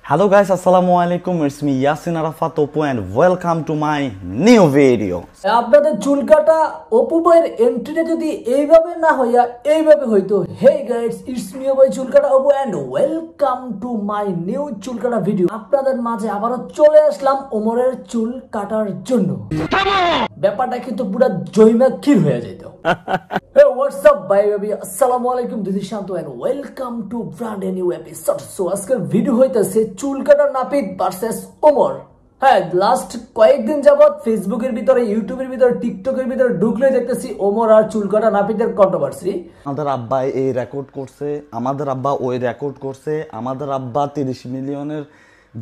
Hello guys, Assalamualaikum. It's me Yasin Arafat Oppo and welcome to my new video. আপনাদের চুল কাটা অপু ভাইয়ের এন্ট্রিটা যদি এইভাবে না হইয়া এইভাবে হইতো, hey guys, it's me ভাই চুল কাটা Apu and welcome to my new চুল কাটা ভিডিও। আপনাদের মাঝে আবারো চলে আসলাম ওমরের চুল কাটার জন্য। ব্যাপারটা কিন্তু পুরো জয়মা ক্ষীর হয়ে যেত। Hey, what's up baby? Assalamualaikum, this is Shantu and welcome to brand new episode. So আজকের ভিডিও হইতাছে চুল কাটা নাপিত ভার্সেস ওমর। হ্যাঁ, লাস্ট কয়েকদিন যাবত ফেসবুকের ভিতরে, ইউটিউবের ভিতরে, টিকটকের ভিতরে ঢুকলে দেখতেছি ওমর আর চুল কাটা নাপিতের কন্ট্রোভার্সি। আমাদের আব্বা এই রেকর্ড করছে, আমাদের আব্বা ওই রেকর্ড করছে, আমাদের আব্বা 30 মিলিয়নের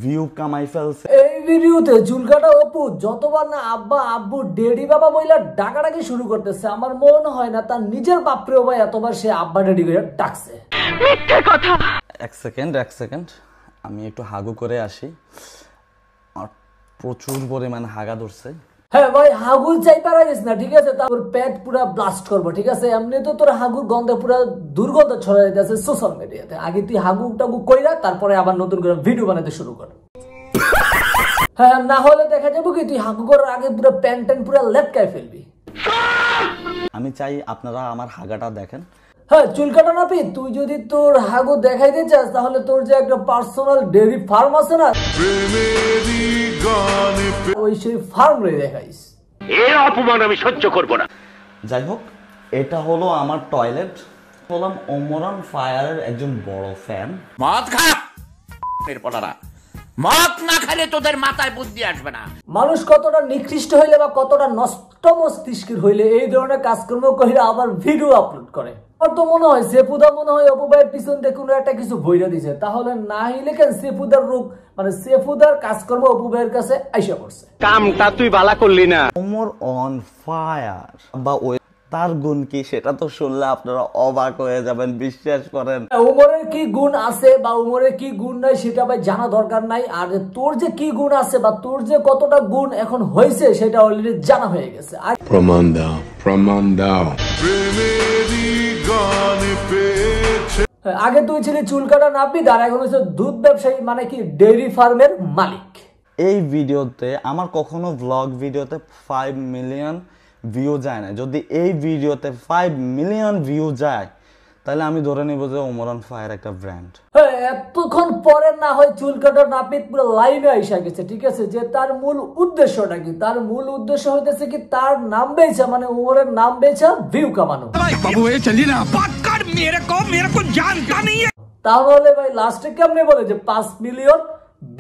ভিউ কামাই ফেলছে। এই ভিডিওতে চুল কাটা অপু যতবার না আব্বা আব্বু ডেডি বাবা বইলা ডাকাডাকি শুরু করতেছে, আমার মনে হয় না তার নিজের বাপরেও ভাই এতবার সে আব্বা ডেডি করে ডাকছে। মিথ্যে কথা। এক সেকেন্ড আমি একটু হাগু করে আসি। আর প্রচুর পরিমাণে হাগা ধরছে। হ্যাঁ ভাই, হাগুর চাই পারা গেছ না, ঠিক আছে? তারপর পেট পুরা ব্লাস্ট করবো, ঠিক আছে? এমনি তো তোর হাগুর গন্ধে পুরা দুর্গন্ধ ছড়াই যাচ্ছে সোশ্যাল মিডিয়াতে। আগে তুই হাগু টাগু কইরা তারপরে আবার নতুন করে ভিডিও বানাতে শুরু কর। হ্যাঁ, না হলে দেখা যাবে কি তুই হাগু করার আগে পুরো প্যান্ট পুরা লেটকায় ফেলবি। আমি চাই আপনারা আমার হাগাটা দেখেন। হ্যাঁ, চুল কাটা নাপিত, তুই যদি তোর হাগু দেখাইতে চাস তাহলে তোর যে একটা পার্সোনাল ডেইরি ফার্ম আছে না, ওই সেই ফার্ম রে দেখাইস। এর অপমান আমি সহ্য করব না। যাই হোক, এটা হলো আমার টয়লেট। হলাম ওমর অন ফায়ারের একজন বড় ফ্যান। মদ খা এরপরা মদ না খেলে তোদের মাথায় বুদ্ধি আসবে না। মানুষ কতটা নিকৃষ্ট হইলে বা কতটা নষ্ট মস্তিষ্কের হইলে এই ধরনের কাজকর্ম কইরা আবার ভিডিও আপলোড করে। আমার তো মনে হয় সেফুদা মনে হয় অপু ভাইয়ের পিছন দিয়ে কোনো একটা কিছু বইরা দিছে, তাহলে না হইলে কেন সেফুদার রূপ মানে সেফুদার কাজকর্ম অপু ভাইয়ের কাছে আইসা পড়ছে। কামটা তুই ভালো করলি না। ওমর অন ফায়ার বা ওই তার গুণ কি সেটা তো শুনলে আপনারা অবাক হয়ে যাবেন, বিশ্বাস করেন। ওমরের কি গুণ আছে বা ওমরের কি গুণ নাই সেটা ভাই জানা দরকার নাই। আর তোর যে কি গুণ আছে বা তোর যে কতটা গুণ এখন হয়েছে সেটা অলরেডি জানা হয়ে গেছে। প্রমাণ দাও। আগে তুই ছিলি চুল কাটা নাপিত আর এখন হচ্ছে দুধ ব্যবসায়ী, মানে কি ডেইরি ফার্মের মালিক। এই ভিডিওতে আমার কখনো ব্লগ ভিডিওতে 5 মিলিয়ন ভিউ যায় না। যদি এই ভিডিওতে 5 মিলিয়ন ভিউ যায় তাহলে আমি ধরে নিব যে ওমর অন ফায়ার একটা ব্র্যান্ড। হ্যাঁ, এতক্ষণ পরে না হয় চুল কাটা নাপিত পুরো লাইনে আইসা গেছে, ঠিক আছে? যে তার মূল উদ্দেশ্যটা কি? তার মূল উদ্দেশ্য হইতেছে কি তার নাম বেচা, মানে ওমরের নাম বেচা ভিউ কামানো। তাহলে ভাই লাস্টে কেমনে বলে যে 5 মিলিয়ন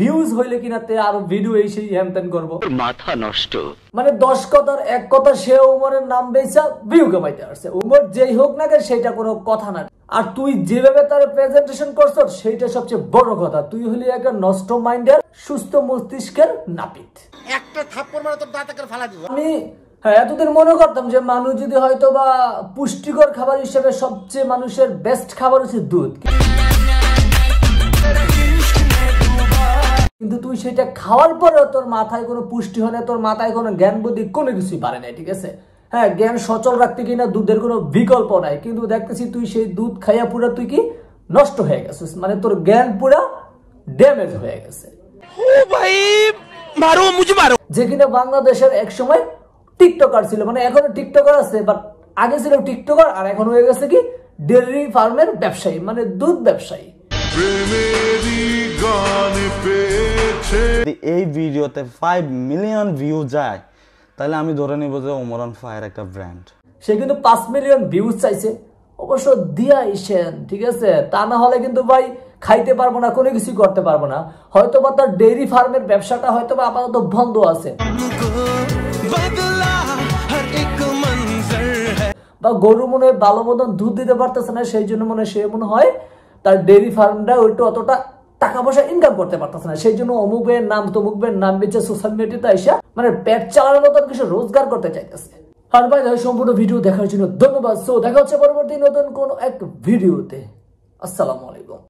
ভিউজ হইলে কিনা তে আরো ভিডিও এই সেই হ্যামতেন করবো। মাথা নষ্ট। মানে 10 কথার এক কথা সে ওমরের নাম বেচা ভিউ কামাইতে আসছে। ওমর যেই হোক না কেন সেটা কোনো কথা না। আর তুই যেভাবে তার প্রেজেন্টেশন করছ সেইটা সবচেয়ে বড় কথা। তুই হলি একটা নষ্ট মাইন্ডের সুস্থ মস্তিষ্কের নাপিত। একটা থাপ্পড় মারা তোর দাঁতকে ফালা দিব। আমি এতদিন মনে করতাম যে মানুষ যদি হয়তো বা পুষ্টিকর খাবার হিসেবে সবচেয়ে মানুষের বেস্ট খাবার হচ্ছে দুধ, কিন্তু তুই সেটা খাওয়ার পরেও তোর মাথায় কোনো পুষ্টি হয় না, তোর মাথায় কোনো জ্ঞান বুদ্ধি কোনো কিছুই পারে না, ঠিক আছে? হ্যাঁ, জ্ঞান সচল রাখতে কিনা দুধের কোনো বিকল্প নাই, কিন্তু দেখতেছি তুই সেই দুধ খাইয়া পুরা তুই কি নষ্ট হয়ে গেছিস, মানে তোর জ্ঞান পুরা ড্যামেজ হয়ে গেছে। ও ভাই মারো মুঝে মারো। যে কিনা বাংলাদেশের এক সময় টিকটকার ছিল, মানে এখনো টিকটকার আছে, বাট আগে ছিল টিকটকার আর এখন হয়ে গেছে কি ডেইরি ফার্মের ব্যবসায়ী, মানে দুধ ব্যবসায়ী। যদি এই ভিডিওতে 5 মিলিয়ন ভিউ যায় তাহলে আমি ধরে নিব যে ওমর অন ফায়ার একটা ব্র্যান্ড। সে কিন্তু 5 মিলিয়ন ভিউজ চাইছে, অবশ্য দিয়া ইসেন, ঠিক আছে? তা না হলে কিন্তু ভাই খাইতে পারবো না, কোনো কিছু করতে পারবো না। হয়তো বা তার ডেইরি ফার্মের ব্যবসাটা হয়তো বা আপাতত বন্ধ আছে, বা গরু মনে হয় ভালো মতন দুধ দিতে পারতেছে না, সেই জন্য সে মনে হয় তার ডেইরি ফার্মটা ওইটা অতটা টাকা পয়সা ইনকাম করতে পারতেছে না, সেই জন্য অমুকের নাম তমুকের নাম বেঁচে সোশ্যাল মিডিয়াতে আইসা মানে পেট চালানোর মতন কিছু রোজগার করতে চাইতেছে। আর ভাই সম্পূর্ণ ভিডিও দেখার জন্য ধন্যবাদ। সো দেখা হচ্ছে পরবর্তী নতুন কোন এক ভিডিওতে। আসসালামু আলাইকুম।